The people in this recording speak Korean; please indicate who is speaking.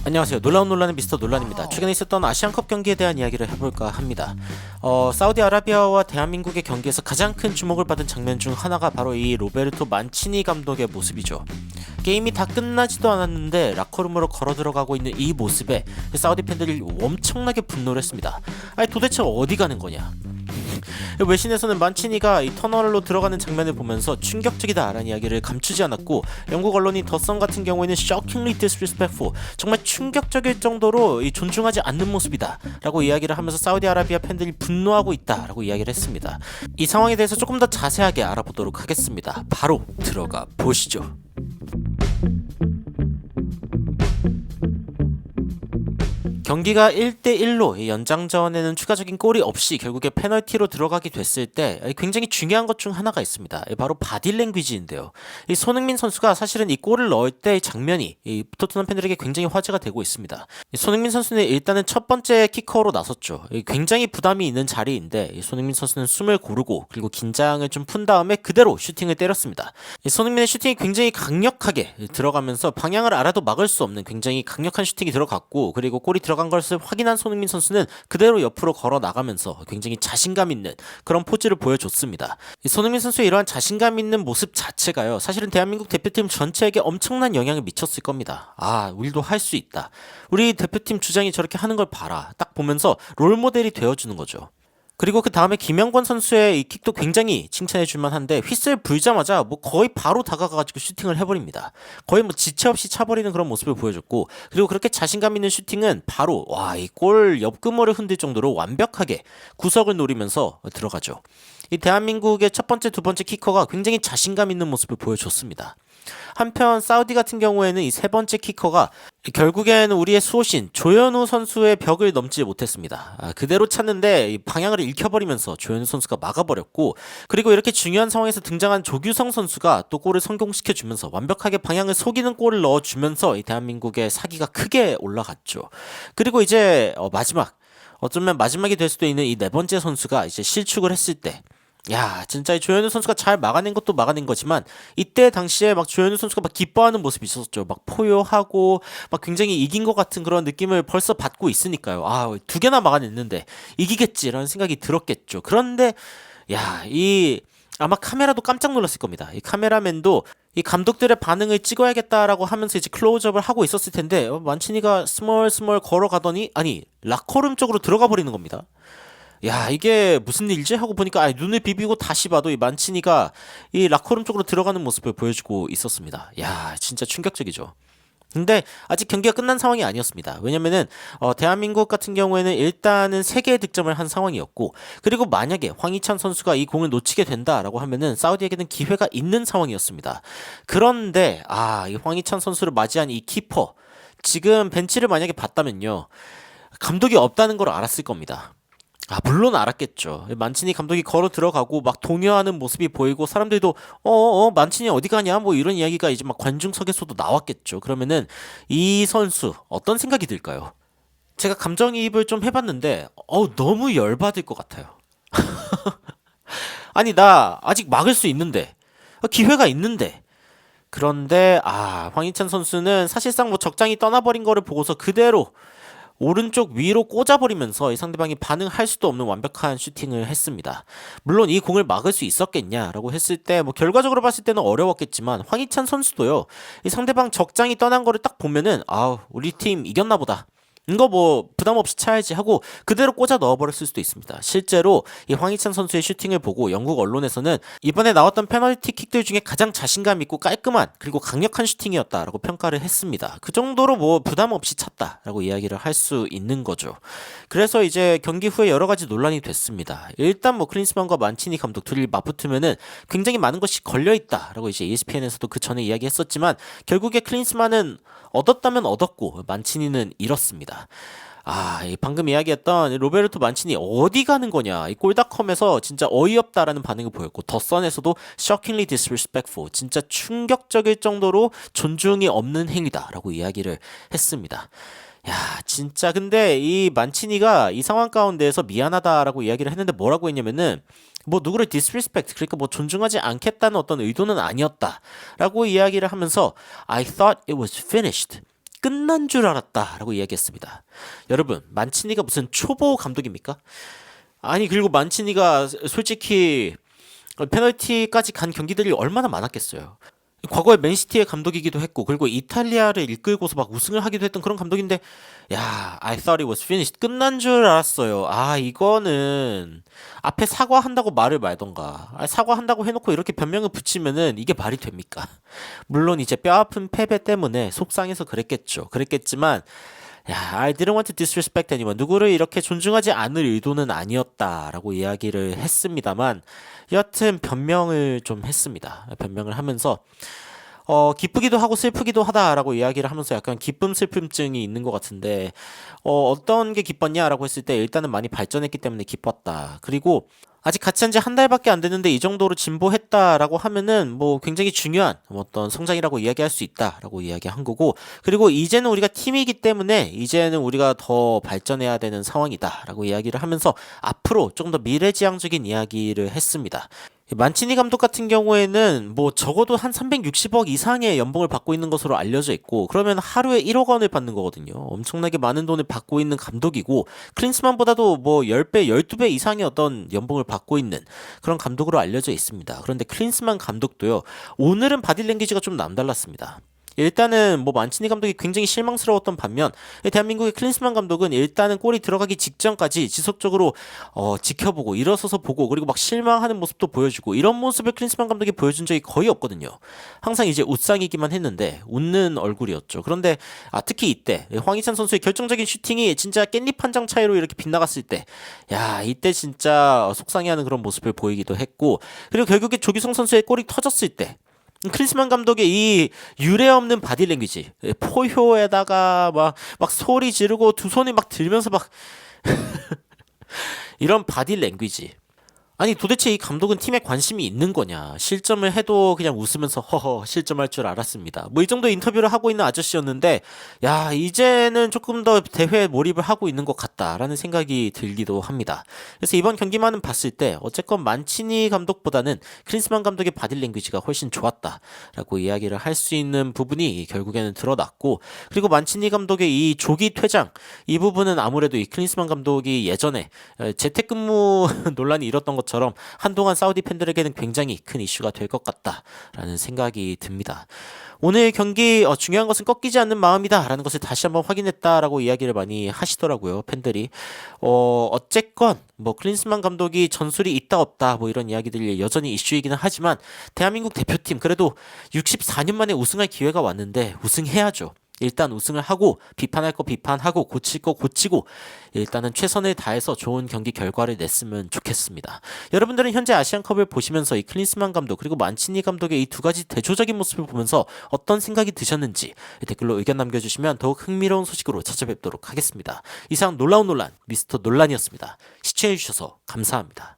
Speaker 1: 안녕하세요. 놀라운 논란의 미스터 논란입니다. 최근에 있었던 아시안컵 경기에 대한 이야기를 해볼까 합니다. 사우디아라비아와 대한민국의 경기에서 가장 큰 주목을 받은 장면 중 하나가 바로 이 로베르토 만치니 감독의 모습이죠. 게임이 다 끝나지도 않았는데 라커룸으로 걸어 들어가고 있는 이 모습에 사우디 팬들이 엄청나게 분노를 했습니다. 아니 도대체 어디 가는 거냐? 외신에서는 만치니가 이 터널로 들어가는 장면을 보면서 충격적이다라는 이야기를 감추지 않았고, 영국 언론인 더선 같은 경우에는 shockingly disrespectful, 정말 충격적일 정도로 이 존중하지 않는 모습이다 라고 이야기를 하면서 사우디아라비아 팬들이 분노하고 있다 라고 이야기를 했습니다. 이 상황에 대해서 조금 더 자세하게 알아보도록 하겠습니다. 바로 들어가 보시죠. 경기가 1대1로 연장전에는 추가적인 골이 없이 결국에 페널티로 들어가게 됐을 때 굉장히 중요한 것 중 하나가 있습니다. 바로 바디랭귀지인데요. 이 손흥민 선수가 사실은 이 골을 넣을 때의 장면이 이 토트넘 팬들에게 굉장히 화제가 되고 있습니다. 손흥민 선수는 일단은 첫 번째 키커로 나섰죠. 굉장히 부담이 있는 자리인데 손흥민 선수는 숨을 고르고 그리고 긴장을 좀 푼 다음에 그대로 슈팅을 때렸습니다. 손흥민의 슈팅이 굉장히 강력하게 들어가면서 방향을 알아도 막을 수 없는 굉장히 강력한 슈팅이 들어갔고, 그리고 골이 들어간 것을 확인한 손흥민 선수는 그대로 옆으로 걸어 나가면서 굉장히 자신감 있는 그런 포즈를 보여줬습니다. 손흥민 선수의 이러한 자신감 있는 모습 자체가요, 사실은 대한민국 대표팀 전체에게 엄청난 영향을 미쳤을 겁니다. 아, 우리도 할 수 있다, 우리 대표팀 주장이 저렇게 하는 걸 봐라, 딱 보면서 롤모델이 되어주는 거죠. 그리고 그 다음에 김영권 선수의 이 킥도 굉장히 칭찬해줄만 한데, 휘슬 불자마자 뭐 거의 바로 다가가가지고 슈팅을 해버립니다. 거의 뭐 지체 없이 차버리는 그런 모습을 보여줬고, 그리고 그렇게 자신감 있는 슈팅은 바로 이 골 옆그물을 흔들 정도로 완벽하게 구석을 노리면서 들어가죠. 이 대한민국의 첫 번째, 두 번째 키커가 굉장히 자신감 있는 모습을 보여줬습니다. 한편 사우디 같은 경우에는 이 세 번째 키커가 결국에는 우리의 수호신 조현우 선수의 벽을 넘지 못했습니다. 그대로 찼는데 이 방향을 잃혀버리면서 조현우 선수가 막아버렸고, 그리고 이렇게 중요한 상황에서 등장한 조규성 선수가 또 골을 성공시켜주면서 완벽하게 방향을 속이는 골을 넣어주면서 이 대한민국의 사기가 크게 올라갔죠. 그리고 이제 마지막, 어쩌면 마지막이 될 수도 있는 이 네 번째 선수가 이제 실축을 했을 때, 야, 진짜 이 조현우 선수가 잘 막아낸 것도 막아낸 거지만, 이때 당시에 막 조현우 선수가 막 기뻐하는 모습이 있었죠. 막 포효하고 막 굉장히 이긴 것 같은 그런 느낌을 벌써 받고 있으니까요. 아, 두 개나 막아냈는데 이기겠지라는 생각이 들었겠죠. 그런데 아마 카메라도 깜짝 놀랐을 겁니다. 이 카메라맨도 이 감독들의 반응을 찍어야겠다라고 하면서 이제 클로즈업을 하고 있었을 텐데, 만치니가 스멀스멀 걸어가더니 아니 라커룸 쪽으로 들어가 버리는 겁니다. 야, 이게 무슨 일이지? 하고 보니까 눈을 비비고 다시 봐도 이 만치니가 이 라커룸 쪽으로 들어가는 모습을 보여주고 있었습니다. 야, 진짜 충격적이죠. 근데 아직 경기가 끝난 상황이 아니었습니다. 왜냐면은 대한민국 같은 경우에는 일단은 3개의 득점을 한 상황이었고, 그리고 만약에 황희찬 선수가 이 공을 놓치게 된다라고 하면은 사우디에게는 기회가 있는 상황이었습니다. 그런데 이 황희찬 선수를 맞이한 이 키퍼, 지금 벤치를 만약에 봤다면요, 감독이 없다는 걸 알았을 겁니다. 물론 알았겠죠. 만치니 감독이 걸어 들어가고 막 동요하는 모습이 보이고, 사람들도 만치니 어디 가냐 뭐 이런 이야기가 이제 막 관중석에서도 나왔겠죠. 그러면은 이 선수 어떤 생각이 들까요? 제가 감정이입을 좀 해봤는데 너무 열받을 것 같아요. 아니, 나 아직 막을 수 있는데, 기회가 있는데, 그런데 황희찬 선수는 사실상 뭐 적장이 떠나버린 거를 보고서 그대로 오른쪽 위로 꽂아버리면서 이 상대방이 반응할 수도 없는 완벽한 슈팅을 했습니다. 물론 이 공을 막을 수 있었겠냐라고 했을 때 뭐 결과적으로 봤을 때는 어려웠겠지만, 황희찬 선수도요, 이 상대방 적장이 떠난 거를 딱 보면은 우리 팀 이겼나 보다, 이거 뭐 부담 없이 차야지 하고 그대로 꽂아 넣어버렸을 수도 있습니다. 실제로 이 황희찬 선수의 슈팅을 보고 영국 언론에서는 이번에 나왔던 페널티 킥들 중에 가장 자신감 있고 깔끔한 그리고 강력한 슈팅이었다라고 평가를 했습니다. 그 정도로 뭐 부담 없이 찼다라고 이야기를 할 수 있는 거죠. 그래서 이제 경기 후에 여러 가지 논란이 됐습니다. 일단 뭐 클린스만과 만치니 감독 둘이 맞붙으면은 굉장히 많은 것이 걸려있다라고 이제 ESPN에서도 그 전에 이야기했었지만, 결국에 클린스만은 얻었다면 얻었고 만치니는 잃었습니다. 방금 이야기했던 로베르토 만치니 어디 가는 거냐, 이 골닷컴에서 진짜 어이없다라는 반응을 보였고, 더선에서도 shockingly disrespectful, 진짜 충격적일 정도로 존중이 없는 행위다라고 이야기를 했습니다. 야, 진짜 근데 이 만치니가 이 상황 가운데에서 미안하다라고 이야기를 했는데, 뭐라고 했냐면은 뭐 누구를 disrespect, 그러니까 뭐 존중하지 않겠다는 어떤 의도는 아니었다라고 이야기를 하면서 I thought it was finished. 끝난 줄 알았다라고 이야기했습니다. 여러분, 만치니가 무슨 초보 감독입니까? 아니, 그리고 만치니가 솔직히 페널티까지 간 경기들이 얼마나 많았겠어요. 과거에 맨시티의 감독이기도 했고, 그리고 이탈리아를 이끌고서 막 우승을 하기도 했던 그런 감독인데, 야, I thought it was finished. 끝난 줄 알았어요. 아, 이거는 앞에 사과한다고 말을 말던가. 아, 사과한다고 해놓고 이렇게 변명을 붙이면은 이게 말이 됩니까? 물론 이제 뼈아픈 패배 때문에 속상해서 그랬겠죠. 그랬겠지만, 야, I didn't want to disrespect anyone. 누구를 이렇게 존중하지 않을 의도는 아니었다라고 이야기를 했습니다만, 여하튼 변명을 좀 했습니다. 변명을 하면서 기쁘기도 하고 슬프기도 하다라고 이야기를 하면서 약간 기쁨 슬픔증이 있는 것 같은데, 어떤 게 기뻤냐라고 했을 때 일단은 많이 발전했기 때문에 기뻤다. 그리고 아직 같이 한 지 한 달밖에 안 됐는데 이 정도로 진보했다라고 하면은 뭐 굉장히 중요한 어떤 성장이라고 이야기할 수 있다라고 이야기한 거고, 그리고 이제는 우리가 팀이기 때문에 이제는 우리가 더 발전해야 되는 상황이다라고 이야기를 하면서 앞으로 조금 더 미래지향적인 이야기를 했습니다. 만치니 감독 같은 경우에는 뭐 적어도 한 360억 이상의 연봉을 받고 있는 것으로 알려져 있고, 그러면 하루에 1억 원을 받는 거거든요. 엄청나게 많은 돈을 받고 있는 감독이고, 클린스만보다도 뭐 10배, 12배 이상의 어떤 연봉을 받고 있는 그런 감독으로 알려져 있습니다. 그런데 클린스만 감독도요, 오늘은 바디랭귀지가 좀 남달랐습니다. 일단은 뭐 만치니 감독이 굉장히 실망스러웠던 반면, 대한민국의 클린스만 감독은 일단은 골이 들어가기 직전까지 지속적으로 지켜보고 일어서서 보고, 그리고 막 실망하는 모습도 보여주고, 이런 모습을 클린스만 감독이 보여준 적이 거의 없거든요. 항상 이제 웃상이기만 했는데 웃는 얼굴이었죠. 그런데 특히 이때 황희찬 선수의 결정적인 슈팅이 진짜 깻잎 한 장 차이로 이렇게 빗나갔을 때, 야, 이때 진짜 속상해하는 그런 모습을 보이기도 했고, 그리고 결국에 조규성 선수의 골이 터졌을 때 클린스만 감독의 이 유례없는 바디랭귀지, 포효에다가 막 소리 지르고 두 손이 막 들면서 막 이런 바디랭귀지. 아니, 도대체 이 감독은 팀에 관심이 있는 거냐? 실점을 해도 그냥 웃으면서 허허 실점할 줄 알았습니다. 뭐 이 정도 인터뷰를 하고 있는 아저씨였는데, 야, 이제는 조금 더 대회에 몰입을 하고 있는 것 같다라는 생각이 들기도 합니다. 그래서 이번 경기만은 봤을 때 어쨌건 만치니 감독보다는 클린스만 감독의 바디랭귀지가 훨씬 좋았다라고 이야기를 할 수 있는 부분이 결국에는 드러났고, 그리고 만치니 감독의 이 조기 퇴장, 이 부분은 아무래도 이 클린스만 감독이 예전에 재택근무 논란이 일었던 것처럼 한동안 사우디 팬들에게는 굉장히 큰 이슈가 될 것 같다라는 생각이 듭니다. 오늘 경기 중요한 것은 꺾이지 않는 마음이다라는 것을 다시 한번 확인했다라고 이야기를 많이 하시더라고요, 팬들이. 어쨌건 뭐 클린스만 감독이 전술이 있다 없다 뭐 이런 이야기들이 여전히 이슈이기는 하지만, 대한민국 대표팀 그래도 64년 만에 우승할 기회가 왔는데 우승해야죠. 일단 우승을 하고, 비판할 거 비판하고, 고칠 거 고치고, 일단은 최선을 다해서 좋은 경기 결과를 냈으면 좋겠습니다. 여러분들은 현재 아시안컵을 보시면서 이 클린스만 감독 그리고 만치니 감독의 이 두 가지 대조적인 모습을 보면서 어떤 생각이 드셨는지 댓글로 의견 남겨주시면 더욱 흥미로운 소식으로 찾아뵙도록 하겠습니다. 이상 놀라운 논란 미스터 논란이었습니다. 시청해주셔서 감사합니다.